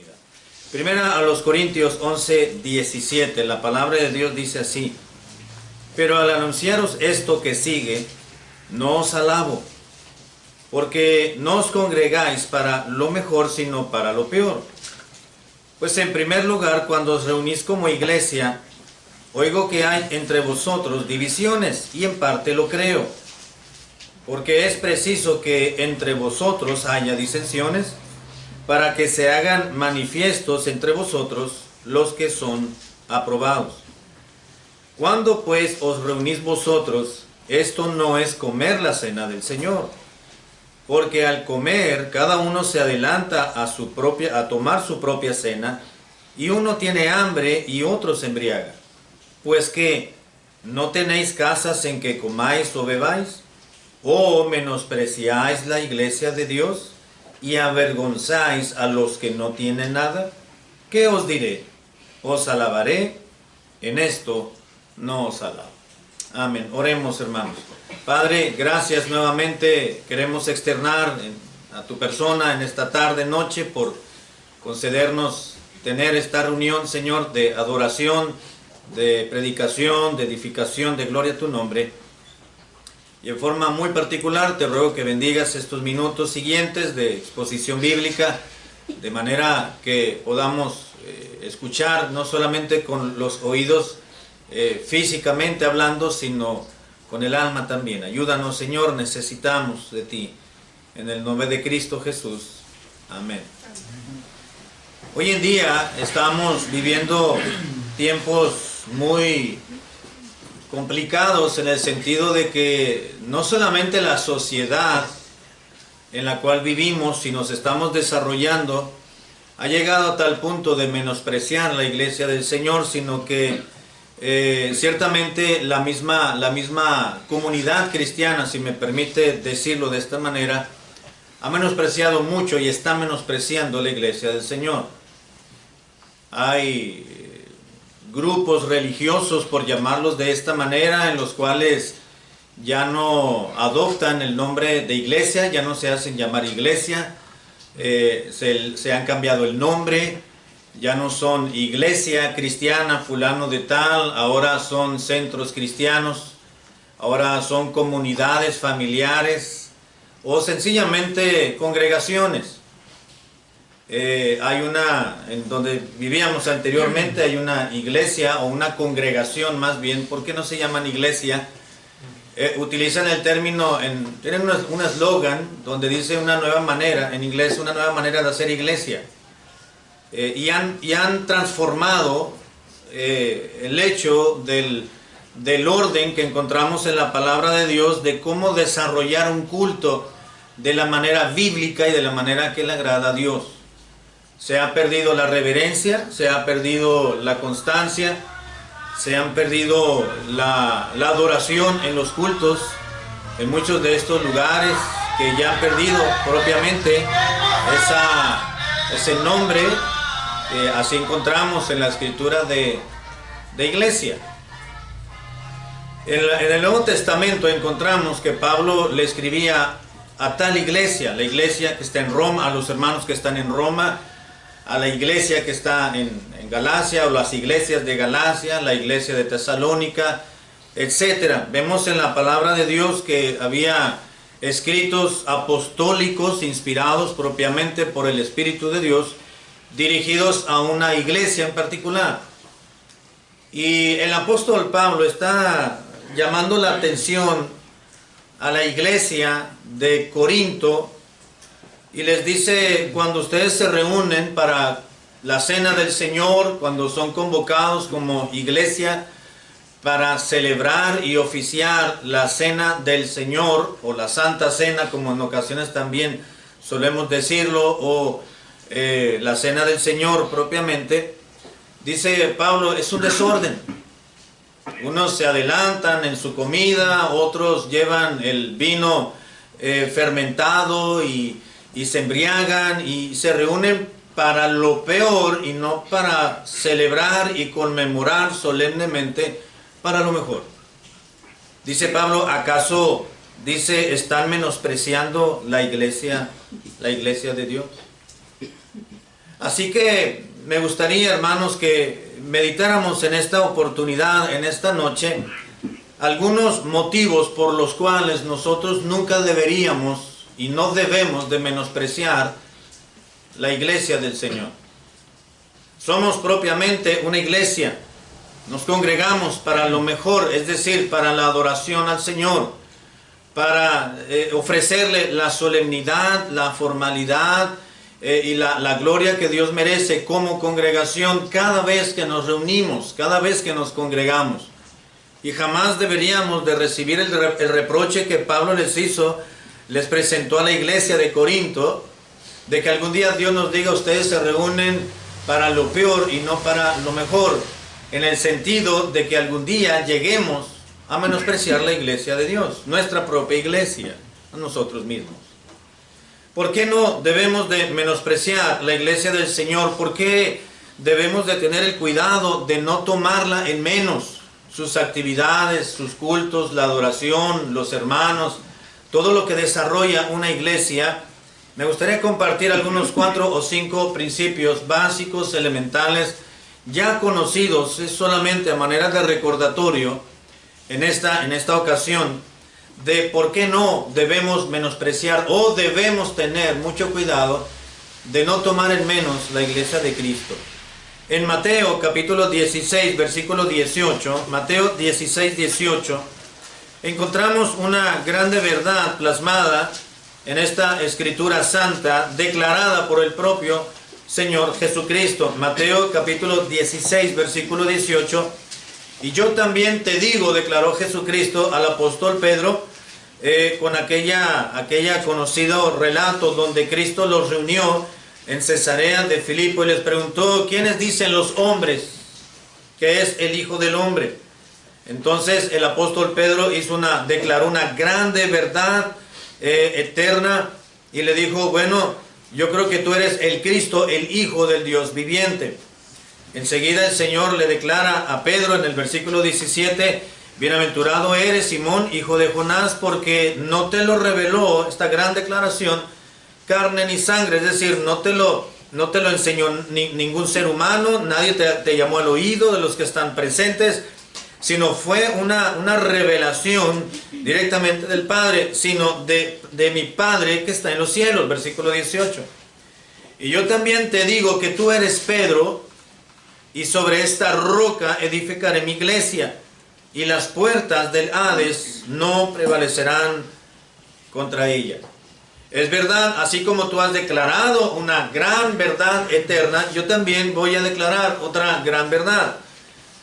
oportunidad. Primera a los Corintios 11:17, la palabra de Dios dice así: pero al anunciaros esto que sigue, no os alabo, porque no os congregáis para lo mejor, sino para lo peor. Pues en primer lugar, cuando os reunís como iglesia, oigo que hay entre vosotros divisiones, y en parte lo creo, porque es preciso que entre vosotros haya disensiones, para que se hagan manifiestos entre vosotros los que son aprobados. Cuando pues os reunís vosotros, esto no es comer la cena del Señor, porque al comer cada uno se adelanta a tomar su propia cena, y uno tiene hambre y otro se embriaga. Pues que, ¿no tenéis casas en que comáis o bebáis? ¿O menospreciáis la iglesia de Dios y avergonzáis a los que no tienen nada? ¿Qué os diré? ¿Os alabaré? En esto no os alabo. Amén. Oremos, hermanos. Padre, gracias nuevamente. Queremos externar a tu persona en esta tarde, noche, por concedernos tener esta reunión, Señor, de adoración, de predicación, de edificación, de gloria a tu nombre. Y en forma muy particular te ruego que bendigas estos minutos siguientes de exposición bíblica, de manera que podamos escuchar no solamente con los oídos físicamente hablando, sino con el alma también. Ayúdanos, Señor, necesitamos de ti. En el nombre de Cristo Jesús. Amén. Hoy en día estamos viviendo tiempos muy complicados en el sentido de que no solamente la sociedad en la cual vivimos y nos estamos desarrollando ha llegado a tal punto de menospreciar la iglesia del Señor, sino que ciertamente la misma comunidad cristiana, si me permite decirlo de esta manera, ha menospreciado mucho y está menospreciando la iglesia del Señor. Hay grupos religiosos, por llamarlos de esta manera, en los cuales ya no adoptan el nombre de iglesia, ya no se hacen llamar iglesia, se han cambiado el nombre, ya no son iglesia cristiana fulano de tal, ahora son centros cristianos, ahora son comunidades familiares o sencillamente congregaciones. Hay en donde vivíamos anteriormente, hay una iglesia o una congregación más bien. ¿Por qué no se llaman iglesia? Utilizan el término, tienen un eslogan donde dice una nueva manera, en inglés, una nueva manera de hacer iglesia. Y han transformado el hecho del orden que encontramos en la palabra de Dios, de cómo desarrollar un culto de la manera bíblica y de la manera que le agrada a Dios. Se ha perdido la reverencia, se ha perdido la constancia, se han perdido la adoración en los cultos, en muchos de estos lugares que ya han perdido propiamente ese nombre. Así encontramos en la escritura de iglesia. En el Nuevo Testamento encontramos que Pablo le escribía a tal iglesia, la iglesia que está en Roma, a los hermanos que están en Roma, a la iglesia que está en Galacia, o las iglesias de Galacia, la iglesia de Tesalónica, etc. Vemos en la palabra de Dios que había escritos apostólicos inspirados propiamente por el Espíritu de Dios, dirigidos a una iglesia en particular. Y el apóstol Pablo está llamando la atención a la iglesia de Corinto y les dice: cuando ustedes se reúnen para la cena del Señor, cuando son convocados como iglesia para celebrar y oficiar la cena del Señor, o la Santa Cena, como en ocasiones también solemos decirlo, o la cena del Señor propiamente, dice Pablo, es un desorden. Unos se adelantan en su comida, otros llevan el vino fermentado y se embriagan y se reúnen para lo peor y no para celebrar y conmemorar solemnemente para lo mejor. Dice Pablo, ¿acaso están menospreciando la iglesia de Dios? Así que me gustaría, hermanos, que meditáramos en esta oportunidad, en esta noche, algunos motivos por los cuales nosotros nunca deberíamos y no debemos de menospreciar la iglesia del Señor. Somos propiamente una iglesia. Nos congregamos para lo mejor, es decir, para la adoración al Señor, para ofrecerle la solemnidad, la formalidad y la gloria que Dios merece como congregación cada vez que nos reunimos, cada vez que nos congregamos. Y jamás deberíamos de recibir el reproche que Pablo les presentó a la iglesia de Corinto, de que algún día Dios nos diga: ustedes se reúnen para lo peor y no para lo mejor, en el sentido de que algún día lleguemos a menospreciar la iglesia de Dios, nuestra propia iglesia, a nosotros mismos. ¿Por qué no debemos de menospreciar la iglesia del Señor? ¿Por qué debemos de tener el cuidado de no tomarla en menos? Sus actividades, sus cultos, la adoración, los hermanos, todo lo que desarrolla una iglesia. Me gustaría compartir algunos 4 o 5 principios básicos, elementales, ya conocidos, es solamente a manera de recordatorio en esta ocasión, de por qué no debemos menospreciar o debemos tener mucho cuidado de no tomar en menos la iglesia de Cristo. En Mateo capítulo 16, versículo 18, Mateo 16, 18, encontramos una grande verdad plasmada en esta escritura santa, declarada por el propio Señor Jesucristo. Mateo capítulo 16, versículo 18, y yo también te digo, declaró Jesucristo al apóstol Pedro, con aquella conocido relato donde Cristo los reunió en Cesarea de Filipo y les preguntó: ¿quiénes dicen los hombres que es el Hijo del Hombre? Entonces el apóstol Pedro declaró una grande verdad eterna y le dijo: bueno, yo creo que tú eres el Cristo, el Hijo del Dios viviente. Enseguida el Señor le declara a Pedro en el versículo 17: bienaventurado eres, Simón, hijo de Jonás, porque no te lo reveló, esta gran declaración, carne ni sangre, es decir, no te lo enseñó ningún ser humano, nadie te llamó al oído de los que están presentes, sino fue una revelación directamente del Padre, sino de mi Padre que está en los cielos, versículo 18. Y yo también te digo que tú eres Pedro, y sobre esta roca edificaré mi iglesia, y las puertas del Hades no prevalecerán contra ella. Es verdad, así como tú has declarado una gran verdad eterna, yo también voy a declarar otra gran verdad.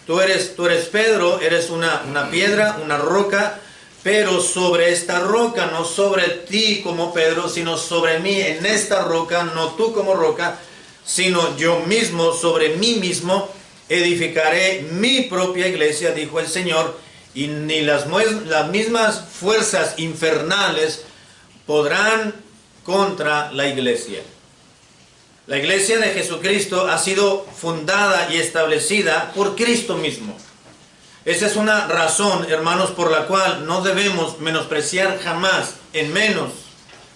Tú eres Pedro, eres una piedra, una roca, pero sobre esta roca, no sobre ti como Pedro, sino sobre mí, en esta roca, no tú como roca, sino yo mismo, sobre mí mismo, edificaré mi propia iglesia, dijo el Señor, y ni las mismas fuerzas infernales podrán contra la iglesia. La iglesia de Jesucristo ha sido fundada y establecida por Cristo mismo. Esa es una razón, hermanos, por la cual no debemos menospreciar jamás, en menos,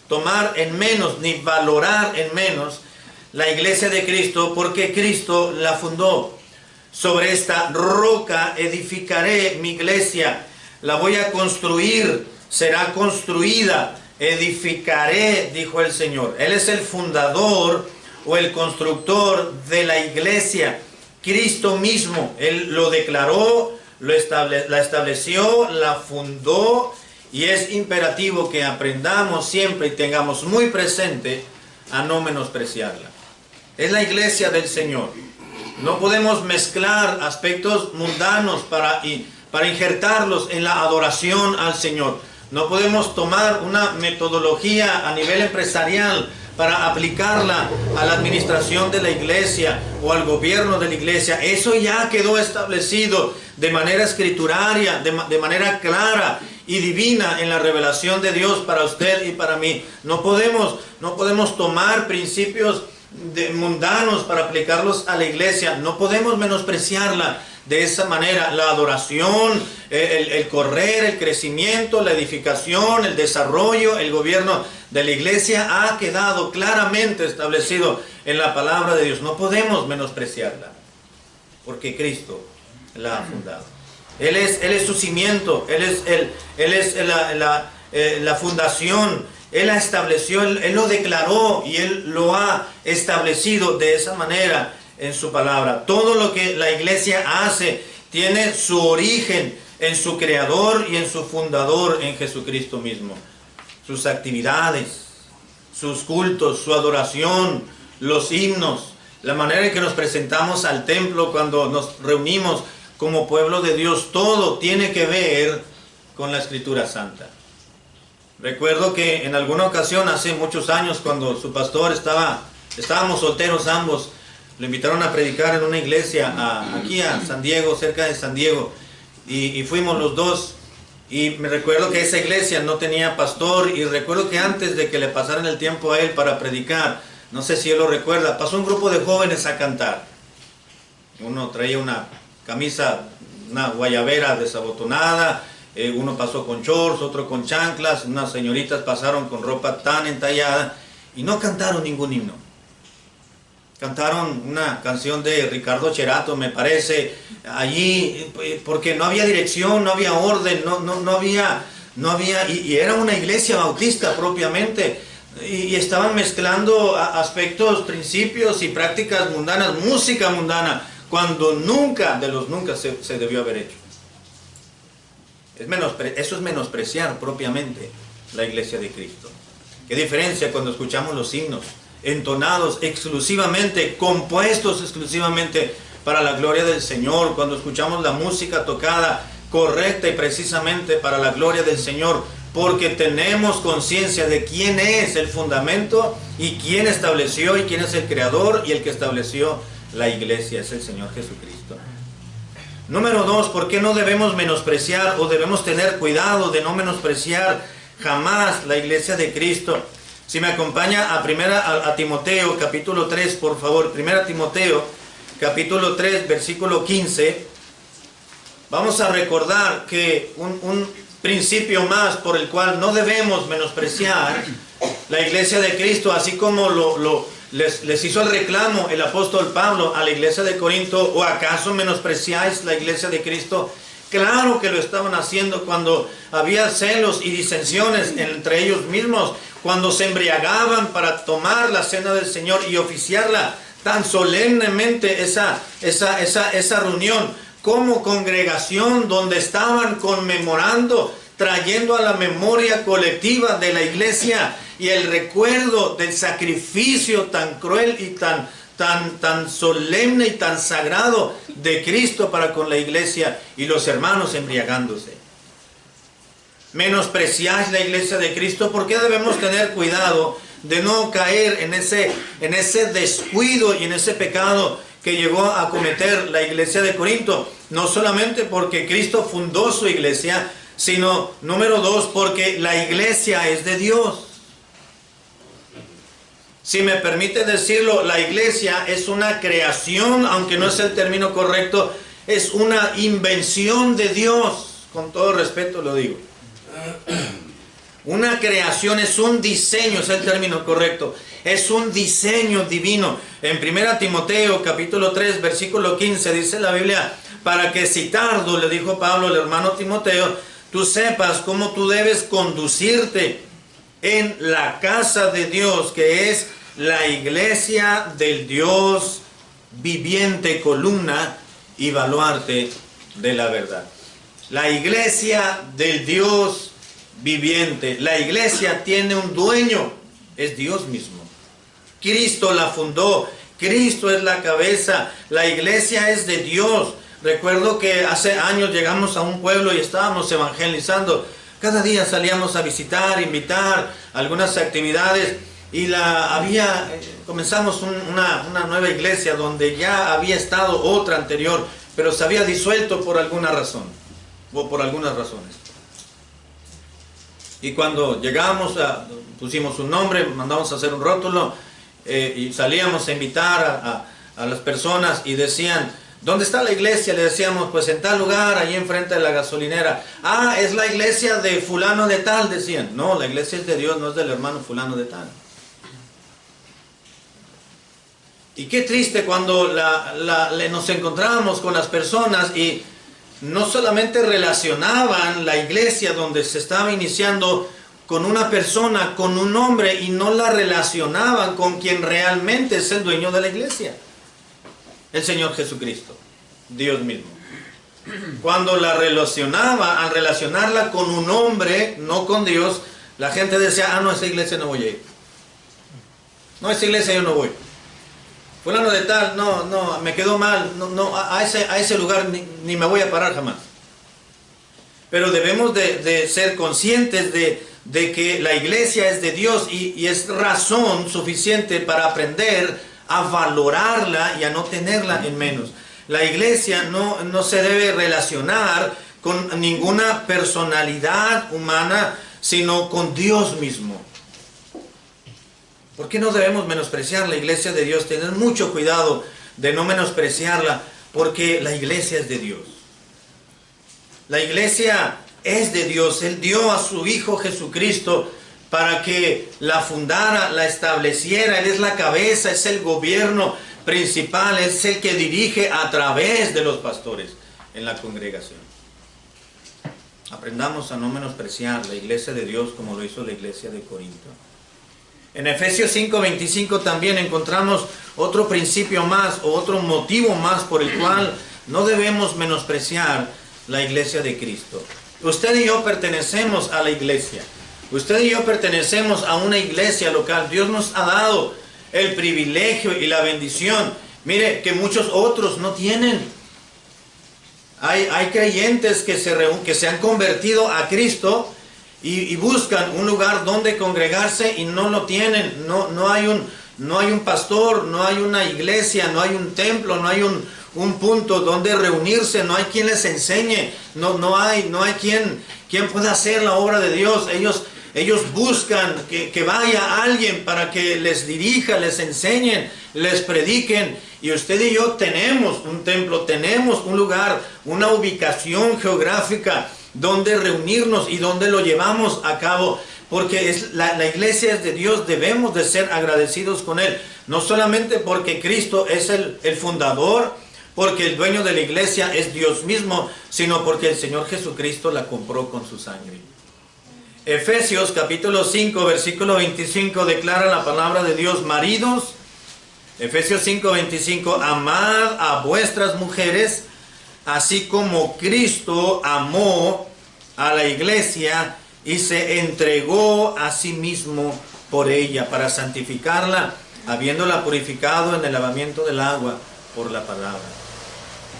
tomar en menos, ni valorar en menos la iglesia de Cristo, porque Cristo la fundó. Sobre esta roca edificaré mi iglesia, la voy a construir, será construida, edificaré, dijo el Señor. Él es el fundador o el constructor de la iglesia. Cristo mismo, Él lo declaró, la estableció, la fundó, y es imperativo que aprendamos siempre y tengamos muy presente a no menospreciarla. Es la iglesia del Señor. No podemos mezclar aspectos mundanos para injertarlos en la adoración al Señor. No podemos tomar una metodología a nivel empresarial para aplicarla a la administración de la iglesia o al gobierno de la iglesia. Eso ya quedó establecido de manera escrituraria, de manera clara y divina en la revelación de Dios para usted y para mí. No podemos tomar principios mundanos para aplicarlos a la iglesia. No podemos menospreciarla. de esa manera. La adoración, el correr, el crecimiento, la edificación, el desarrollo, el gobierno de la iglesia ha quedado claramente establecido en la palabra de Dios. No podemos menospreciarla, porque Cristo la ha fundado. Él es su cimiento, Él es la fundación. Él la estableció, Él lo declaró y Él lo ha establecido de esa manera en su palabra. Todo lo que la iglesia hace tiene su origen en su creador y en su fundador, en Jesucristo mismo. Sus actividades, sus cultos, su adoración, los himnos, la manera en que nos presentamos al templo cuando nos reunimos como pueblo de Dios, todo tiene que ver con la Escritura Santa. Recuerdo que en alguna ocasión, hace muchos años, cuando su pastor estábamos solteros ambos, lo invitaron a predicar en una iglesia aquí a San Diego, cerca de San Diego, y fuimos los dos. Y me recuerdo que esa iglesia no tenía pastor, y recuerdo que antes de que le pasaran el tiempo a él para predicar, no sé si él lo recuerda, pasó un grupo de jóvenes a cantar. Uno traía una camisa, una guayabera desabotonada, uno pasó con shorts, otro con chanclas, unas señoritas pasaron con ropa tan entallada y no cantaron ningún himno. Cantaron una canción de Ricardo Cherato, me parece, allí, porque no había dirección, no había orden, no había, y era una iglesia bautista propiamente, y estaban mezclando aspectos, principios y prácticas mundanas, música mundana, cuando nunca de los nunca se debió haber hecho. Eso es menospreciar propiamente la iglesia de Cristo. ¿Qué diferencia cuando escuchamos los himnos entonados exclusivamente, compuestos exclusivamente para la gloria del Señor, cuando escuchamos la música tocada correcta y precisamente para la gloria del Señor, porque tenemos conciencia de quién es el fundamento y quién estableció y quién es el creador y el que estableció la iglesia, es el Señor Jesucristo. Número 2, ¿por qué no debemos menospreciar o debemos tener cuidado de no menospreciar jamás la iglesia de Cristo? Si me acompaña a Timoteo capítulo 3, por favor, 1 Timoteo capítulo 3, versículo 15. Vamos a recordar que un principio más por el cual no debemos menospreciar la iglesia de Cristo, así como les hizo el reclamo el apóstol Pablo a la iglesia de Corinto: ¿o acaso menospreciáis la iglesia de Cristo? Claro que lo estaban haciendo cuando había celos y disensiones entre ellos mismos, cuando se embriagaban para tomar la cena del Señor y oficiarla tan solemnemente, esa reunión como congregación donde estaban conmemorando, trayendo a la memoria colectiva de la iglesia y el recuerdo del sacrificio tan cruel y tan solemne y tan sagrado de Cristo para con la iglesia, y los hermanos embriagándose. Menospreciáis la iglesia de Cristo. ¿Por qué debemos tener cuidado de no caer en ese descuido y en ese pecado que llegó a cometer la iglesia de Corinto? No solamente porque Cristo fundó su iglesia, sino, número 2, porque la iglesia es de Dios. Si me permite decirlo, la iglesia es una creación, aunque no es el término correcto, es una invención de Dios, con todo respeto lo digo. Una creación es un diseño, es el término correcto, es un diseño divino. En 1 Timoteo capítulo 3, versículo 15 dice la Biblia: para que si tardo, le dijo Pablo al hermano Timoteo, tú sepas cómo tú debes conducirte en la casa de Dios, que es la iglesia del Dios viviente, columna y baluarte de la verdad. La iglesia del Dios viviente. La iglesia tiene un dueño, es Dios mismo. Cristo la fundó, Cristo es la cabeza, la iglesia es de Dios. Recuerdo que hace años llegamos a un pueblo y estábamos evangelizando. Cada día salíamos a visitar, invitar algunas actividades, y comenzamos una nueva iglesia donde ya había estado otra anterior, pero se había disuelto por alguna razón, o por algunas razones. Y cuando llegamos, pusimos un nombre, mandamos a hacer un rótulo, y salíamos a invitar a las personas, y decían: ¿Dónde está la iglesia? Le decíamos, pues en tal lugar, allí enfrente de la gasolinera. Ah, es la iglesia de fulano de tal, decían. No, la iglesia es de Dios, no es del hermano fulano de tal. Y qué triste cuando nos encontrábamos con las personas y no solamente relacionaban la iglesia donde se estaba iniciando con una persona, con un hombre, y no la relacionaban con quien realmente es el dueño de la iglesia. El Señor Jesucristo, Dios mismo. Cuando la relacionaba, al relacionarla con un hombre, no con Dios, la gente decía, ah, no, a esa iglesia no voy a ir. No, a esa iglesia yo no voy. Fulano de tal, no, me quedó mal, a ese lugar ni me voy a parar jamás. Pero debemos de ser conscientes de que la iglesia es de Dios y es razón suficiente para aprender a valorarla y a no tenerla en menos. La iglesia no se debe relacionar con ninguna personalidad humana, sino con Dios mismo. ¿Por qué no debemos menospreciar la iglesia de Dios? Tener mucho cuidado de no menospreciarla, porque la iglesia es de Dios. La iglesia es de Dios. Él dio a su Hijo Jesucristo para que la fundara, la estableciera. Él es la cabeza, es el gobierno principal, es el que dirige a través de los pastores en la congregación. Aprendamos a no menospreciar la iglesia de Dios como lo hizo la iglesia de Corinto. En Efesios 5:25 también encontramos otro principio más, o otro motivo más por el cual no debemos menospreciar la iglesia de Cristo. Usted y yo pertenecemos a la iglesia. Usted y yo pertenecemos a una iglesia local. Dios nos ha dado el privilegio y la bendición, mire, que muchos otros no tienen. Hay creyentes que se han convertido a Cristo y buscan un lugar donde congregarse y no lo tienen. No hay un pastor, no hay una iglesia, no hay un templo, no hay un punto donde reunirse, no hay quien les enseñe, no hay quien pueda hacer la obra de Dios. Ellos buscan que vaya alguien para que les dirija, les enseñen, les prediquen. Y usted y yo tenemos un templo, tenemos un lugar, una ubicación geográfica donde reunirnos y donde lo llevamos a cabo, porque la iglesia es de Dios. Debemos de ser agradecidos con Él, no solamente porque Cristo es el fundador, porque el dueño de la iglesia es Dios mismo, sino porque el Señor Jesucristo la compró con su sangre. Efesios capítulo 5 versículo 25 declara la palabra de Dios: maridos, Efesios 5:25, amad a vuestras mujeres, así como Cristo amó a la iglesia y se entregó a sí mismo por ella, para santificarla, habiéndola purificado en el lavamiento del agua por la palabra.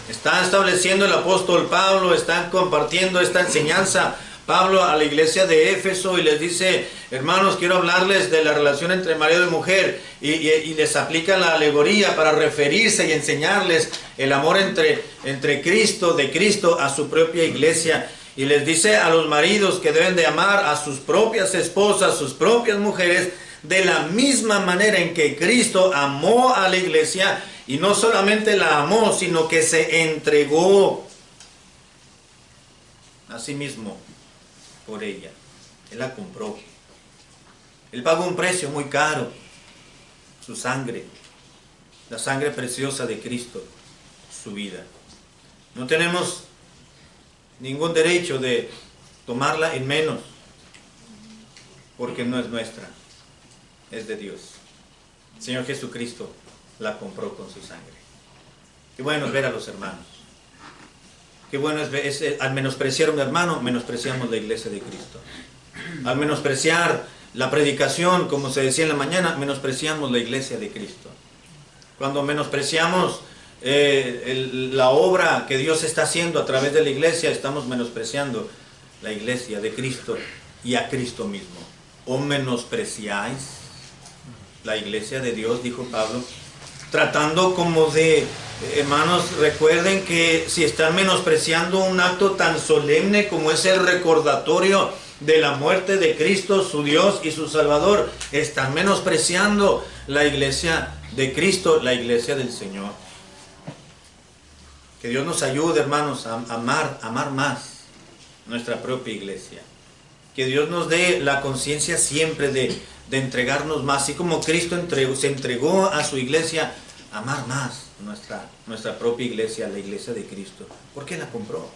Está estableciendo el apóstol Pablo, está compartiendo esta enseñanza Pablo a la iglesia de Éfeso, y les dice: hermanos, quiero hablarles de la relación entre marido y mujer, y les aplica la alegoría para referirse y enseñarles el amor entre Cristo, de Cristo a su propia iglesia. Y les dice a los maridos que deben de amar a sus propias esposas, sus propias mujeres, de la misma manera en que Cristo amó a la iglesia, y no solamente la amó, sino que se entregó a sí mismo por ella. Él la compró. Él pagó un precio muy caro, su sangre, la sangre preciosa de Cristo, su vida. No tenemos ningún derecho de tomarla en menos, porque no es nuestra, es de Dios. El Señor Jesucristo la compró con su sangre. Qué bueno es ver a los hermanos. Qué bueno es al menospreciar a un hermano, menospreciamos la iglesia de Cristo. Al menospreciar la predicación, como se decía en la mañana, menospreciamos la iglesia de Cristo. Cuando menospreciamos la obra que Dios está haciendo a través de la iglesia, estamos menospreciando la iglesia de Cristo y a Cristo mismo. ¿O menospreciáis la iglesia de Dios?, dijo Pablo, tratando como de... Hermanos, recuerden que si están menospreciando un acto tan solemne como es el recordatorio de la muerte de Cristo, su Dios y su Salvador, están menospreciando la iglesia de Cristo, la iglesia del Señor. Que Dios nos ayude, hermanos, a amar más nuestra propia iglesia. Que Dios nos dé la conciencia siempre de entregarnos más. Así como Cristo se entregó a su iglesia, amar más nuestra propia iglesia, la iglesia de Cristo. ¿Por qué la compró?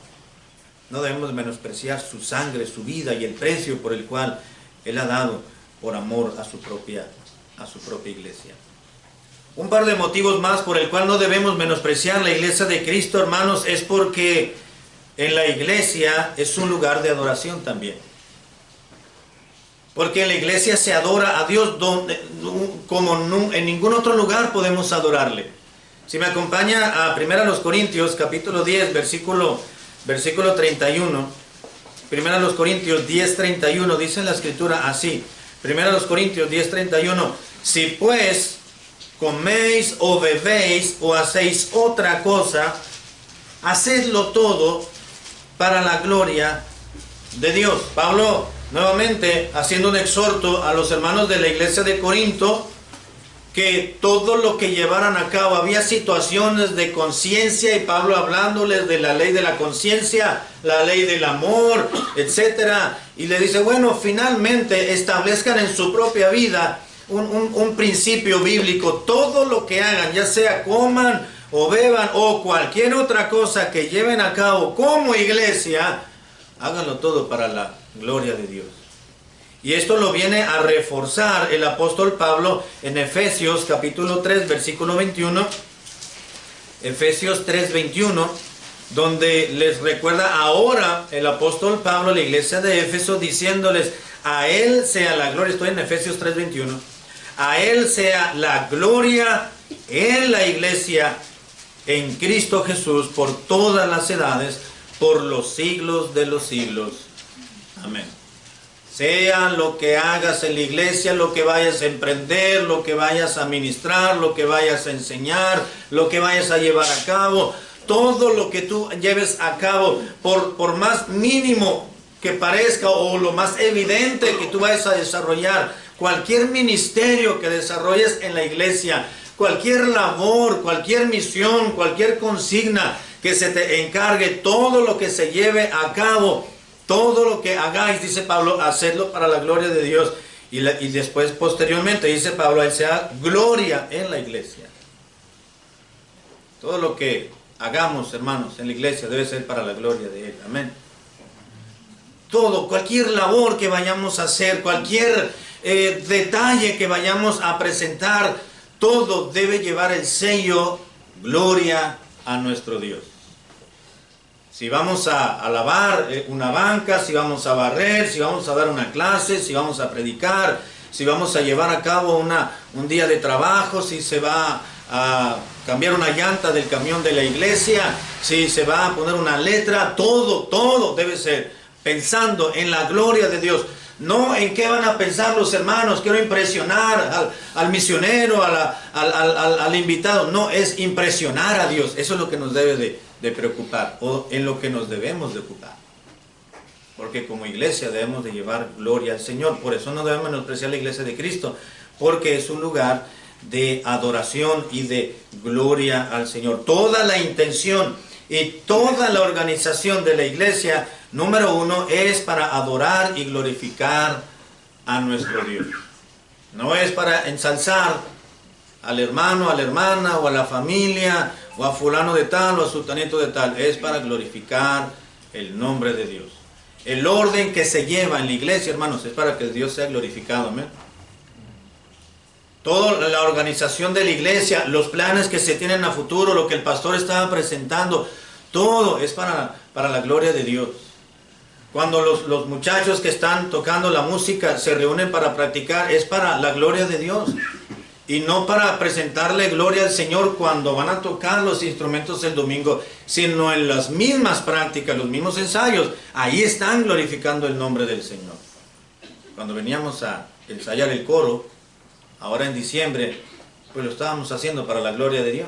No debemos menospreciar su sangre, su vida y el precio por el cual Él ha dado por amor a su propia iglesia. Un par de motivos más por el cual no debemos menospreciar la iglesia de Cristo, hermanos, es porque en la iglesia es un lugar de adoración también. Porque en la iglesia se adora a Dios como en ningún otro lugar podemos adorarle. Si me acompaña a 1 Corintios capítulo 10, versículo 31. 1 Corintios 10, 31, dice la escritura así. 1 Corintios 10, 31. Si pues coméis o bebéis o hacéis otra cosa, hacedlo todo para la gloria de Dios. Pablo, nuevamente, haciendo un exhorto a los hermanos de la iglesia de Corinto, que todo lo que llevaran a cabo, había situaciones de conciencia, y Pablo hablándoles de la ley de la conciencia, la ley del amor, etcétera, y le dice, bueno, finalmente establezcan en su propia vida un principio bíblico. Todo lo que hagan, ya sea coman o beban o cualquier otra cosa que lleven a cabo como iglesia, háganlo todo para la gloria de Dios. Y esto lo viene a reforzar el apóstol Pablo en Efesios capítulo 3, versículo 21. Efesios 3, 21, donde les recuerda ahora el apóstol Pablo a la iglesia de Éfeso, diciéndoles, a Él sea la gloria. Estoy en Efesios 3, 21. A Él sea la gloria en la iglesia, en Cristo Jesús, por todas las edades, por los siglos de los siglos. Amén. Sea lo que hagas en la iglesia, lo que vayas a emprender, lo que vayas a ministrar, lo que vayas a enseñar, lo que vayas a llevar a cabo, todo lo que tú lleves a cabo, por más mínimo que parezca o lo más evidente que tú vayas a desarrollar, cualquier ministerio que desarrolles en la iglesia, cualquier labor, cualquier misión, cualquier consigna que se te encargue, todo lo que se lleve a cabo, todo lo que hagáis, dice Pablo, hacedlo para la gloria de Dios. Y después, posteriormente, dice Pablo, Él sea gloria en la iglesia. Todo lo que hagamos, hermanos, en la iglesia debe ser para la gloria de Él. Amén. Todo, cualquier labor que vayamos a hacer, cualquier detalle que vayamos a presentar, todo debe llevar el sello gloria a nuestro Dios. Si vamos a lavar una banca, si vamos a barrer, si vamos a dar una clase, si vamos a predicar, si vamos a llevar a cabo un día de trabajo, si se va a cambiar una llanta del camión de la iglesia, si se va a poner una letra, todo debe ser pensando en la gloria de Dios. No en qué van a pensar los hermanos, quiero impresionar al misionero, al invitado. No, es impresionar a Dios. Eso es lo que nos debe de preocupar, o en lo que nos debemos de ocupar. Porque como iglesia debemos de llevar gloria al Señor. Por eso no debemos menospreciar la iglesia de Cristo, porque es un lugar de adoración y de gloria al Señor. Toda la intención y toda la organización de la iglesia, número uno, es para adorar y glorificar a nuestro Dios. No es para ensalzar al hermano, a la hermana, o a la familia, o a fulano de tal, o a sultanito de tal. Es para glorificar el nombre de Dios. El orden que se lleva en la iglesia, hermanos, es para que Dios sea glorificado. Amén. Toda la organización de la iglesia, los planes que se tienen a futuro, lo que el pastor estaba presentando, todo es para la gloria de Dios. Cuando los muchachos que están tocando la música se reúnen para practicar, es para la gloria de Dios. Y no para presentarle gloria al Señor cuando van a tocar los instrumentos el domingo, sino en las mismas prácticas, los mismos ensayos. Ahí están glorificando el nombre del Señor. Cuando veníamos a ensayar el coro, ahora en diciembre, pues lo estábamos haciendo para la gloria de Dios.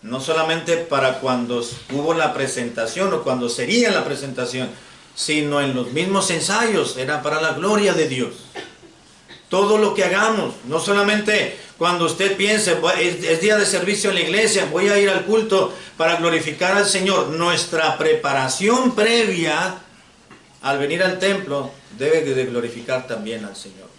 No solamente para cuando hubo la presentación o cuando sería la presentación, sino en los mismos ensayos, era para la gloria de Dios. Todo lo que hagamos, no solamente cuando usted piense, es día de servicio en la iglesia, voy a ir al culto para glorificar al Señor. Nuestra preparación previa al venir al templo debe de glorificar también al Señor.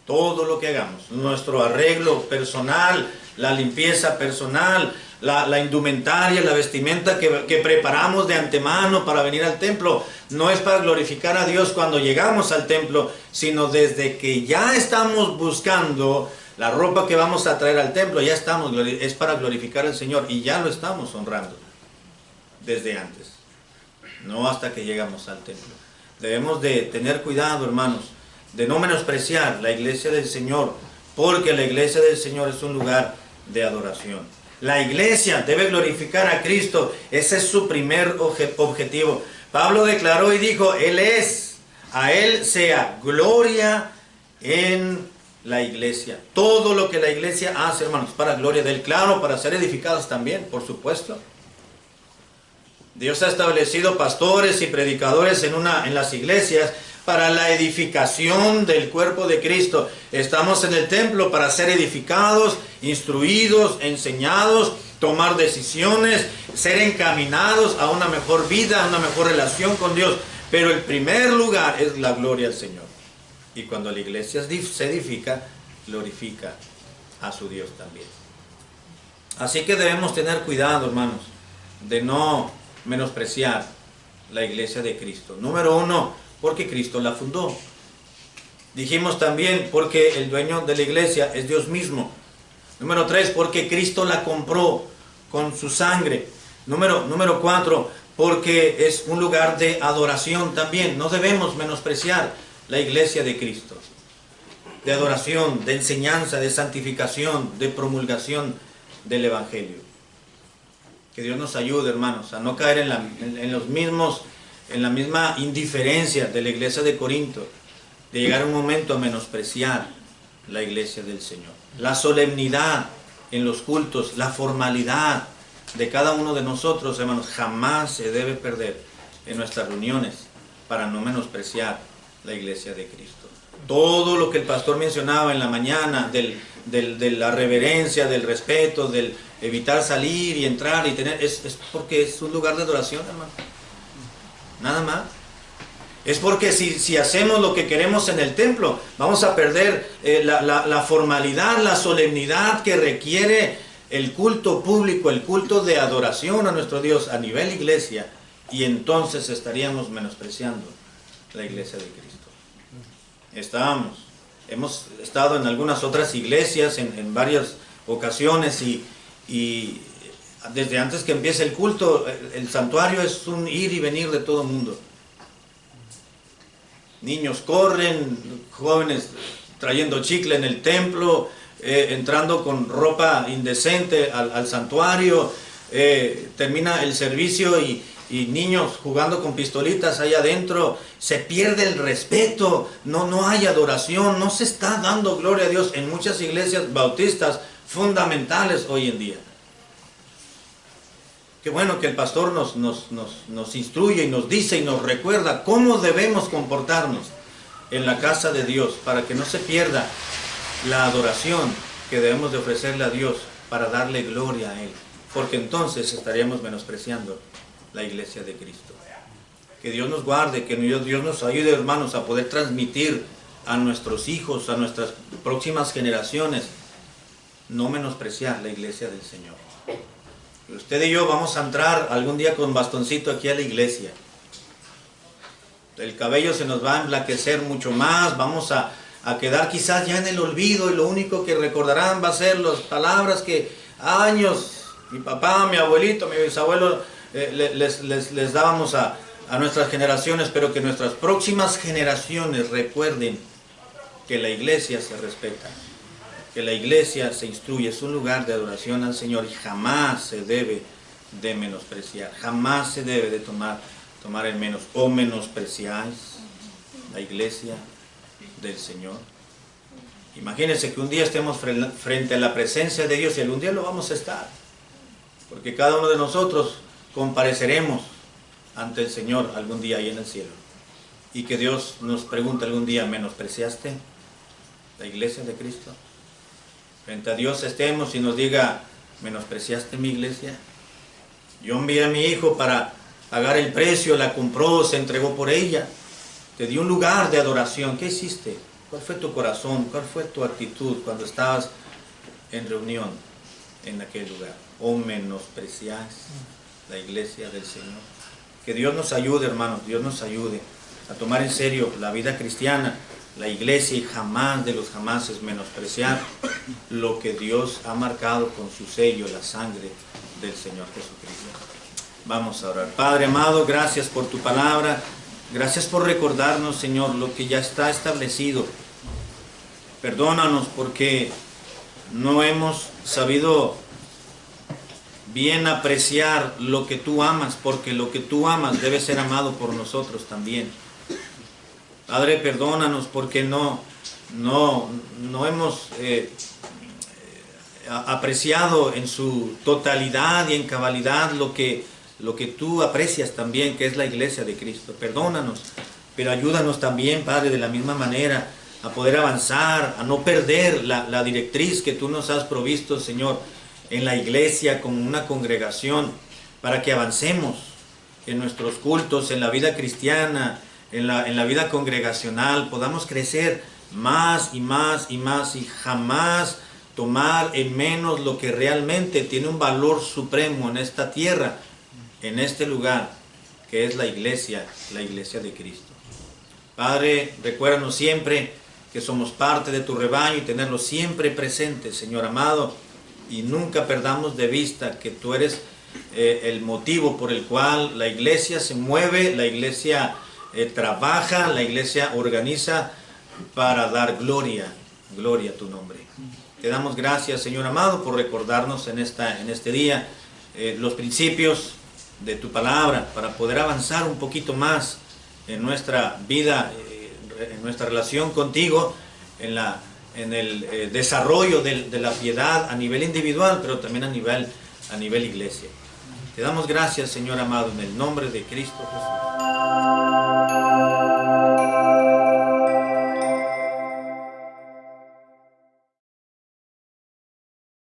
Todo lo que hagamos, nuestro arreglo personal, la limpieza personal, la indumentaria, la vestimenta que preparamos de antemano para venir al templo, no es para glorificar a Dios cuando llegamos al templo, sino desde que ya estamos buscando la ropa que vamos a traer al templo, es para glorificar al Señor y ya lo estamos honrando desde antes, no hasta que llegamos al templo. Debemos de tener cuidado, hermanos, de no menospreciar la iglesia del Señor, porque la iglesia del Señor es un lugar de adoración. La iglesia debe glorificar a Cristo, ese es su primer objetivo. Pablo declaró y dijo, a Él sea gloria en la iglesia. Todo lo que la iglesia hace, hermanos, para gloria de Él, claro, para ser edificados también, por supuesto. Dios ha establecido pastores y predicadores en las iglesias para la edificación del cuerpo de Cristo. Estamos en el templo para ser edificados, instruidos, enseñados, tomar decisiones, ser encaminados a una mejor vida, a una mejor relación con Dios. Pero el primer lugar es la gloria al Señor. Y cuando la iglesia se edifica, glorifica a su Dios también. Así que debemos tener cuidado, hermanos, de no menospreciar la iglesia de Cristo. Número 1, porque Cristo la fundó. Dijimos también porque el dueño de la iglesia es Dios mismo. Número 3, porque Cristo la compró con su sangre. Número 4, porque es un lugar de adoración también. No debemos menospreciar la iglesia de Cristo. De adoración, de enseñanza, de santificación, de promulgación del Evangelio. Que Dios nos ayude, hermanos, a no caer en la misma indiferencia de la iglesia de Corinto, de llegar un momento a menospreciar la iglesia del Señor. La solemnidad en los cultos, la formalidad de cada uno de nosotros, hermanos, jamás se debe perder en nuestras reuniones para no menospreciar la iglesia de Cristo. Todo lo que el pastor mencionaba en la mañana, de la reverencia, del respeto, del evitar salir y entrar y tener, es porque es un lugar de adoración, hermano. Nada más. Es porque si hacemos lo que queremos en el templo, vamos a perder la formalidad, la solemnidad que requiere el culto público, el culto de adoración a nuestro Dios a nivel iglesia, y entonces estaríamos menospreciando la iglesia de Cristo. Hemos estado en algunas otras iglesias en varias ocasiones y desde antes que empiece el culto, el santuario es un ir y venir de todo el mundo. Niños corren, jóvenes trayendo chicle en el templo, entrando con ropa indecente al santuario, termina el servicio y niños jugando con pistolitas allá adentro. Se pierde el respeto, no hay adoración, no se está dando gloria a Dios en muchas iglesias bautistas fundamentales hoy en día. Qué bueno que el pastor nos instruye y nos dice y nos recuerda cómo debemos comportarnos en la casa de Dios para que no se pierda la adoración que debemos de ofrecerle a Dios para darle gloria a Él, porque entonces estaríamos menospreciando la iglesia de Cristo. Que Dios nos guarde, que Dios nos ayude, hermanos, a poder transmitir a nuestros hijos, a nuestras próximas generaciones, no menospreciar la iglesia del Señor. Usted y yo vamos a entrar algún día con bastoncito aquí a la iglesia. El cabello se nos va a emblanquecer mucho más, vamos a quedar quizás ya en el olvido y lo único que recordarán va a ser las palabras que años mi papá, mi abuelito, mi bisabuelo les dábamos a nuestras generaciones, pero que nuestras próximas generaciones recuerden que la iglesia se respeta, que la iglesia se instruye, es un lugar de adoración al Señor y jamás se debe de menospreciar, jamás se debe de tomar en menos. O menospreciáis la iglesia del Señor. Imagínense que un día estemos frente a la presencia de Dios y algún día lo vamos a estar, porque cada uno de nosotros compareceremos ante el Señor algún día ahí en el cielo. Y que Dios nos pregunte algún día, ¿menospreciaste la iglesia de Cristo? frente a Dios estemos y nos diga, ¿menospreciaste mi iglesia? Yo envié a mi hijo para pagar el precio, la compró, se entregó por ella. Te dio un lugar de adoración. ¿Qué hiciste? ¿Cuál fue tu corazón? ¿Cuál fue tu actitud cuando estabas en reunión en aquel lugar? ¿O menosprecias la iglesia del Señor? Que Dios nos ayude, hermanos, Dios nos ayude a tomar en serio la vida cristiana, la iglesia, y jamás de los jamás es menospreciar lo que Dios ha marcado con su sello, la sangre del Señor Jesucristo. Vamos a orar. Padre amado, gracias por tu palabra. Gracias por recordarnos, Señor, lo que ya está establecido. Perdónanos porque no hemos sabido bien apreciar lo que tú amas, porque lo que tú amas debe ser amado por nosotros también. Padre, perdónanos porque no hemos apreciado en su totalidad y en cabalidad lo que tú aprecias también, que es la iglesia de Cristo. Perdónanos, pero ayúdanos también, Padre, de la misma manera a poder avanzar, a no perder la directriz que tú nos has provisto, Señor, en la iglesia como una congregación, para que avancemos en nuestros cultos, en la vida cristiana, en la vida congregacional, podamos crecer más y más y más, y jamás tomar en menos lo que realmente tiene un valor supremo en esta tierra, en este lugar, que es la iglesia de Cristo. Padre, recuérdanos siempre que somos parte de tu rebaño y tenerlo siempre presente, Señor amado, y nunca perdamos de vista que tú eres el motivo por el cual la iglesia se mueve, la iglesia trabaja, la iglesia organiza para dar gloria a tu nombre. Te damos gracias, Señor amado, por recordarnos en este día los principios de tu palabra, para poder avanzar un poquito más en nuestra vida, en nuestra relación contigo, en el desarrollo de la piedad a nivel individual, pero también a nivel iglesia. Te damos gracias, Señor amado, en el nombre de Cristo Jesús.